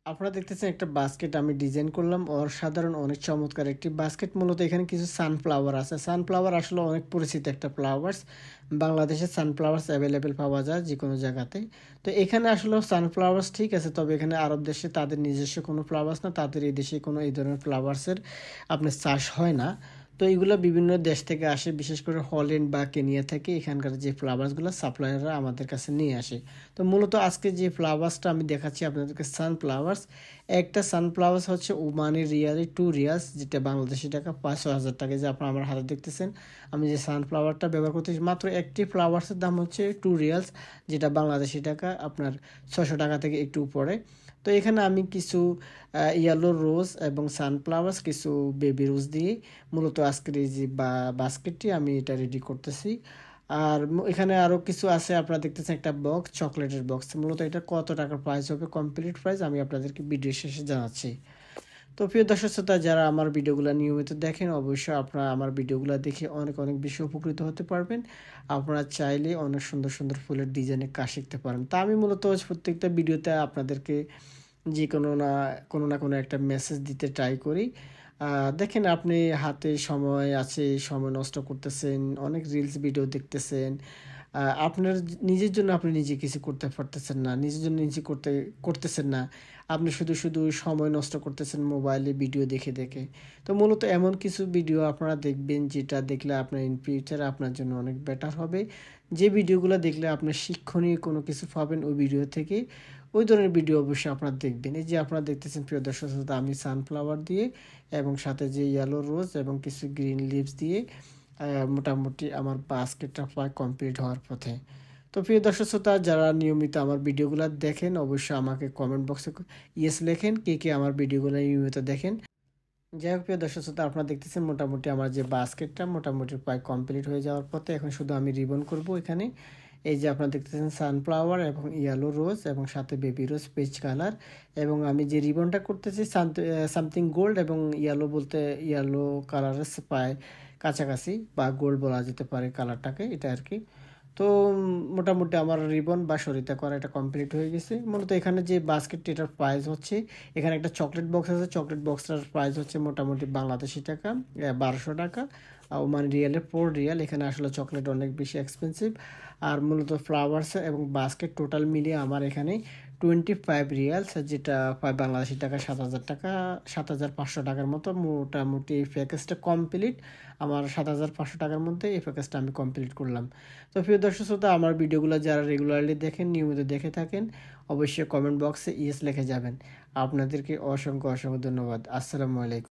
আপনারা দেখতেছেন একটা বাস্কেট আমি ডিজাইন করলাম অসাধারণ অনেক চমৎকার একটি বাস্কেট। মূলত এখানে কিছু সানফ্লাওয়ার আছে। সানফ্লাওয়ার আসলে অনেক পরিচিত একটা ফ্লাওয়ার্স। বাংলাদেশে সানফ্লাওয়ার্স অ্যাভেলেবেল পাওয়া যায় যে কোনো জায়গাতে। তো এখানে আসলে সানফ্লাওয়ার্স ঠিক আছে, তবে এখানে আরব দেশে তাদের নিজস্ব কোনো ফ্লাওয়ার্স না, তাদের এই দেশে কোনো এই ধরনের ফ্লাওয়ার্সের আপনার চাষ হয় না। তো এইগুলো বিভিন্ন দেশ থেকে আসে, বিশেষ করে হল্যান্ড বা কেনিয়া থেকে এখানকার যে ফ্লাওয়ার্সগুলো সাপ্লায়াররা আমাদের কাছে নিয়ে আসে। তো মূলত আজকে যে ফ্লাওয়ার্সটা আমি দেখাচ্ছি আপনাদেরকে সানফ্লাওয়ার্স। একটা সানফ্লাওয়ার্স হচ্ছে ওমানি রিয়ালি 2 রিয়ালস, যেটা বাংলাদেশি টাকা 5,000 টাকা। যে আপনারা আমার হাতে দেখতেছেন, আমি যে সানফ্লাওয়ারটা ব্যবহার করতেছি, মাত্র একটি ফ্লাওয়ার্সের দাম হচ্ছে 2 রিয়ালস, যেটা বাংলাদেশি টাকা আপনার 600 টাকা থেকে একটু উপরে। তো এখানে আমি কিছু ইয়েলো রোজ এবং সানফ্লাওয়ার্স, কিছু বেবি রোজ দিয়ে মূলত আজকের এই যে বাস্কেটটি আমি এটা রেডি করতেছি। আর এখানে আরও কিছু আছে, আপনারা দেখতেছেন একটা বক্স, চকলেটের বক্স। মূলত এটা কত টাকার প্রাইস হবে, কমপ্লিট প্রাইস আমি আপনাদেরকে ভিডিও শেষে জানাচ্ছি। তো প্রিয় দর্শক শ্রোতা, যারা আমার ভিডিওগুলো নিয়মিত দেখেন, অবশ্যই আপনারা আমার ভিডিওগুলো দেখে অনেক অনেক বেশি উপকৃত হতে পারবেন। আপনারা চাইলে অনেক সুন্দর সুন্দর ফুলের ডিজাইনের কাজ শিখতে পারেন। তা আমি মূলত প্রত্যেকটা ভিডিওতে আপনাদেরকে যে কোনো না কোনো একটা মেসেজ দিতে ট্রাই করি। দেখেন, আপনি হাতে সময় আছে, সময় নষ্ট করতেছেন, অনেক রিলস ভিডিও দেখতেছেন। আপনার নিজের জন্য আপনি নিজে কিছু করতে পারতেছেন না, নিজের জন্য নিজে করতেছেন না। আপনি শুধু শুধু সময় নষ্ট করতেছেন মোবাইলে ভিডিও দেখে দেখে। তো মূলত এমন কিছু ভিডিও আপনারা দেখবেন যেটা দেখলে আপনার ইন ফিউচারে আপনার জন্য অনেক বেটার হবে। যে ভিডিওগুলো দেখলে আপনার শিক্ষণীয় কোনো কিছু পাবেন ওই ভিডিও থেকে, ওই ধরনের ভিডিও অবশ্যই আপনারা দেখবেন। এই যে আপনারা দেখতেছেন প্রিয় দর্শক শ্রোতা, আমি সানফ্লাওয়ার দিয়ে এবং সাথে যে ইয়েলো রোজ এবং কিছু গ্রিন লিভস দিয়ে মোটামুটি আমার বাস্কেটটা প্রায় কমপ্লিট হওয়ার পথে। তো প্রিয় দর্শক শ্রোতা, যারা নিয়মিত আমার ভিডিওগুলো দেখেন, অবশ্যই আমাকে কমেন্ট বক্সে ইয়েস লেখেন কে কে আমার ভিডিওগুলো নিয়মিত দেখেন। যাই হোক প্রিয় দর্শক শ্রোতা, আপনারা দেখতেছেন মোটামুটি আমার যে বাস্কেটটা মোটামুটি প্রায় কমপ্লিট হয়ে যাওয়ার পথে। এখন শুধু আমি রিবন করব এখানে। এই যে আপনারা দেখতেছেন সানফ্লাওয়ার এবং ইয়েলো রোজ এবং সাথে বেবি রোজ পেজ কালার। এবং আমি যে রিবনটা করতেছি সামথিং গোল্ড এবং ইয়েলো, বলতে ইয়েলো কালারের প্রায় কাছাকাছি, বা গোল্ড বলা যেতে পারে কালারটাকে, এটা আর কি। তো মোটামুটি আমার রিবন বা সরিতা করা এটা কমপ্লিট হয়ে গেছে। মূলত এখানে যে বাস্কেটটি, এটার প্রাইস হচ্ছে, এখানে একটা চকলেট বক্স আছে, চকলেট বক্সটার প্রাইস হচ্ছে মোটামুটি বাংলাদেশি টাকা 1200 টাকা। ওমান রিয়ালে 4 রিয়াল। এখানে আসলে চকলেট অনেক বেশি এক্সপেন্সিভ। আর মূলত ফ্লাওয়ার্স এবং বাস্কেট টোটাল মিলিয়ে আমার এখানে 25 রিয়ালস, যেটা প্রায় বাংলাদেশি টাকা 7,000 টাকা, 7,500 টাকার মতো। মোটামুটি এই প্যাকেজটা কমপ্লিট আমার 7,500 টাকার মধ্যে এই প্যাকেজটা আমি কমপ্লিট করলাম। তো প্রিয় দর্শক শ্রোতা, আমার ভিডিওগুলো যারা রেগুলারলি দেখেন, নিয়মিত দেখে থাকেন, অবশ্যই কমেন্ট বক্সে ইয়েস লিখে যাবেন। আপনাদেরকে অসংখ্য অসংখ্য ধন্যবাদ। আসসালামু আলাইকুম।